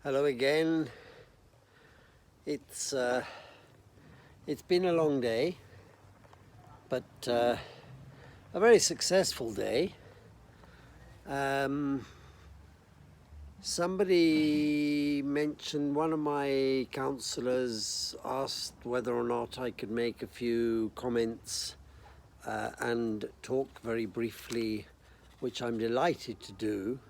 Hello again. It's been a long day, but a very successful day. Somebody mentioned, one of my counsellors asked whether or not I could make a few comments and talk very briefly, which I'm delighted to do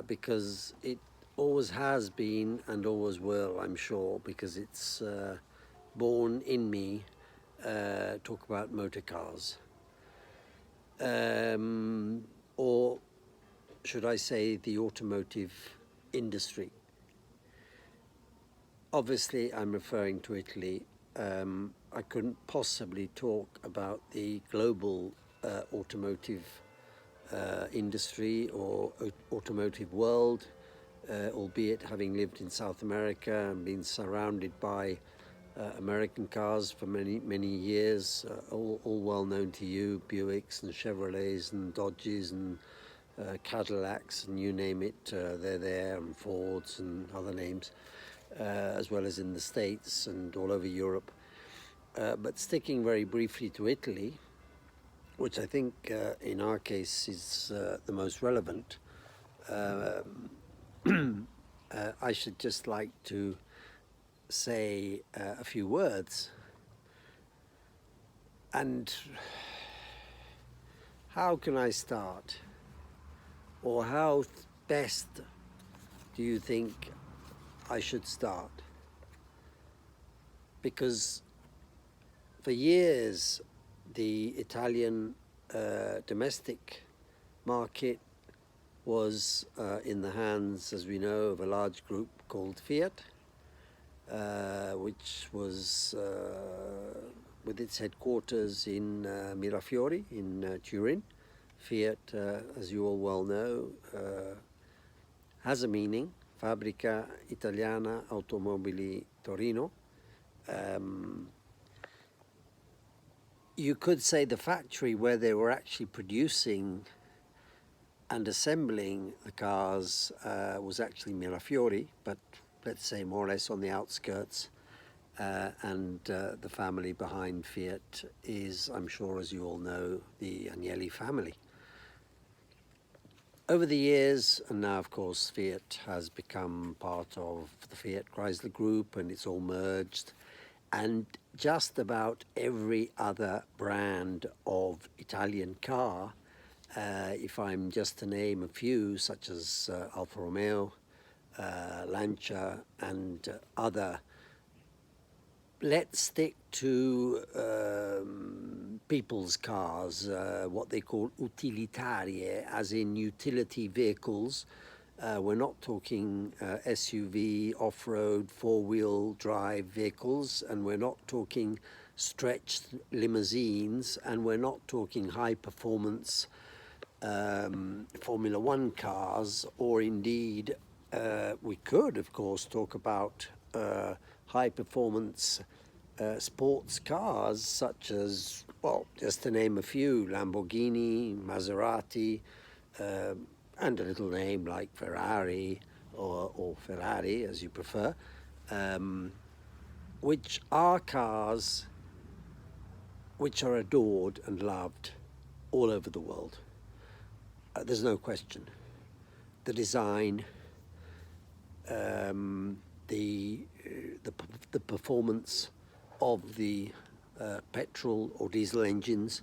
because it always has been and always will, I'm sure, because it's born in me, talk about motor cars. Or should I say the automotive industry. Obviously, I'm referring to Italy. I couldn't possibly talk about the global automotive industry or automotive world, albeit having lived in South America and been surrounded by American cars for many years, all well known to you, Buicks and Chevrolets and Dodges and Cadillacs and you name it, they're there, and Fords and other names, as well as in the States and all over Europe. But sticking very briefly to Italy, which I think in our case is the most relevant, I should just like to say a few words. And how can I start? Or how best do you think I should start? Because for years, the Italian domestic market was in the hands, as we know, of a large group called Fiat, which was with its headquarters in Mirafiori in Turin. Fiat, as you all well know, has a meaning, Fabbrica Italiana Automobili Torino. You could say the factory where they were actually producing and assembling the cars was actually Mirafiori, but let's say more or less on the outskirts. And the family behind Fiat is, I'm sure, as you all know, the Agnelli family. Over the years, and now of course Fiat has become part of the Fiat Chrysler Group and it's all merged, and just about every other brand of Italian car, if I'm just to name a few, such as Alfa Romeo, Lancia and other, let's stick to people's cars, what they call utilitarie, as in utility vehicles. We're not talking SUV, off-road, four-wheel drive vehicles, and we're not talking stretched limousines, and we're not talking high-performance Formula One cars, or indeed, we could, of course, talk about high-performance sports cars such as, well, just to name a few, Lamborghini, Maserati, and a little name like Ferrari or Ferrari, as you prefer, which are cars which are adored and loved all over the world. There's no question. The design, the performance of the petrol or diesel engines.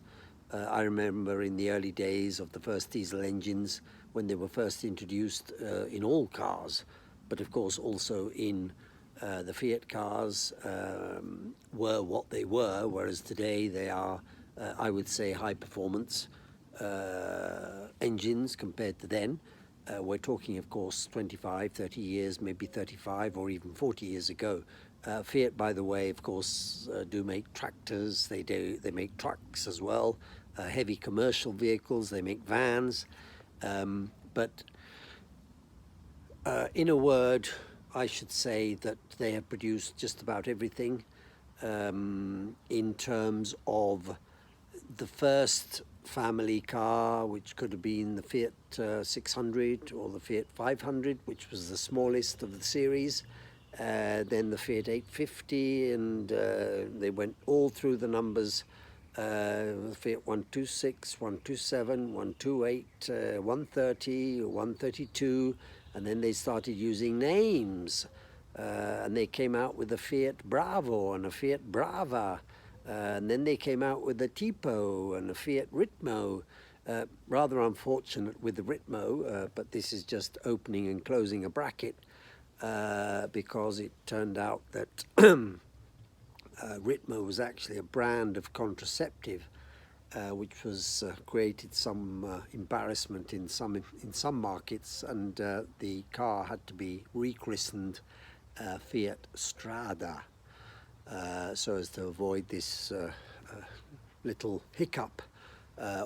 I remember in the early days of the first diesel engines when they were first introduced in all cars, but of course also in the Fiat cars, were what they were, whereas today they are, I would say, high performance engines compared to then. We're talking, of course, 25, 30 years, maybe 35 or even 40 years ago. Fiat, by the way, of course, do make tractors, they make trucks as well, heavy commercial vehicles, they make vans. But in a word, I should say that they have produced just about everything in terms of the first family car, which could have been the Fiat 600 or the Fiat 500, which was the smallest of the series. Then the Fiat 850, and they went all through the numbers. Fiat 126, 127, 128, 130, 132, and then they started using names. And they came out with a Fiat Bravo and a Fiat Brava. And then they came out with a Tipo and a Fiat Ritmo. Rather unfortunate with the Ritmo, but this is just opening and closing a bracket, because it turned out that Ritmo was actually a brand of contraceptive, which was created some embarrassment in some markets, and the car had to be rechristened Fiat Strada, so as to avoid this little hiccup,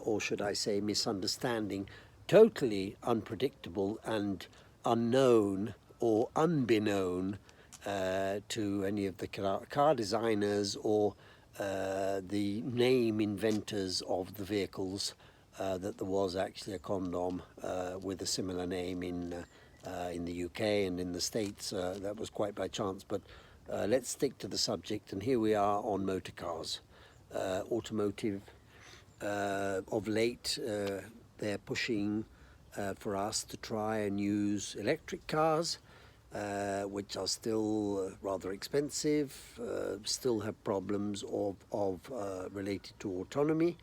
or should I say misunderstanding, totally unpredictable and unknown or unbeknown to any of the car designers or the name inventors of the vehicles, that there was actually a condom with a similar name in the UK and in the States. That was quite by chance, but let's stick to the subject, and here we are on motor cars. Automotive, of late, they're pushing for us to try and use electric cars, which are still rather expensive, still have problems of related to autonomy,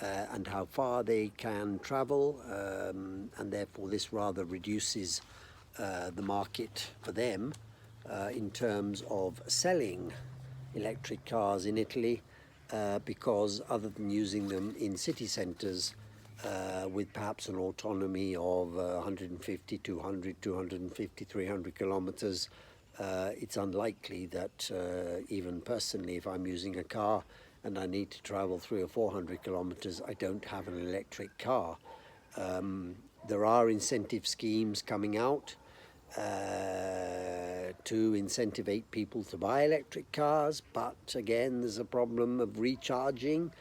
and how far they can travel, and therefore this rather reduces the market for them in terms of selling electric cars in Italy, because other than using them in city centres with perhaps an autonomy of 150, 200, 250, 300 kilometres, it's unlikely that even personally, if I'm using a car and I need to travel 300 or 400 kilometres, I don't have an electric car. There are incentive schemes coming out to incentivate people to buy electric cars, but again there's a problem of recharging,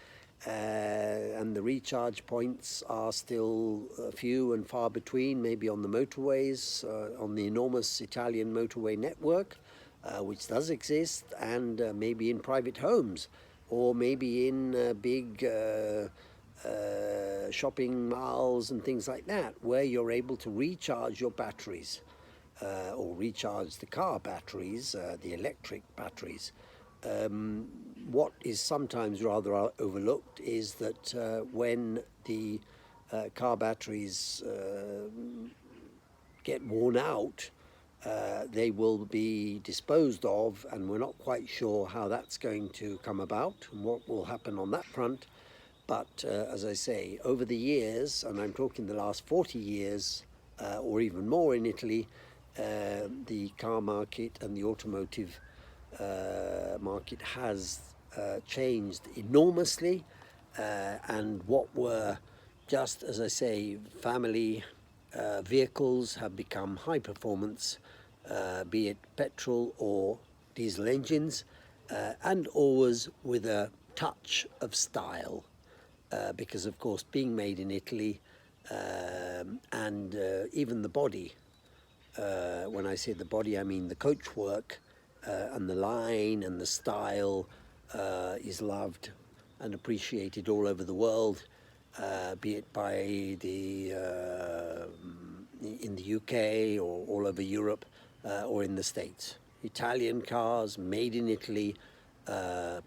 and the recharge points are still few and far between, maybe on the motorways, on the enormous Italian motorway network, which does exist, and maybe in private homes, or maybe in big shopping malls and things like that, where you're able to recharge your batteries, or recharge the car batteries, the electric batteries. What is sometimes rather overlooked is that when the car batteries get worn out, they will be disposed of, and we're not quite sure how that's going to come about and what will happen on that front. But as I say, over the years, and I'm talking the last 40 years or even more in Italy, the car market and the automotive market has changed enormously, and what were just, as I say, family vehicles have become high performance, be it petrol or diesel engines, and always with a touch of style, because of course being made in Italy, and even the body, when I say the body, I mean the coachwork, and the line and the style is loved and appreciated all over the world, be it by the in the UK or all over Europe, or in the States. Italian cars made in Italy,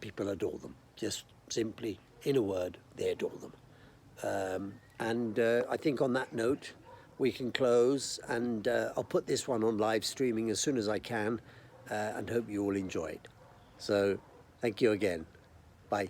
people adore them. Just simply, in a word, they adore them. And I think on that note, we can close, and I'll put this one on live streaming as soon as I can, and hope you all enjoy it. So thank you again. Bye.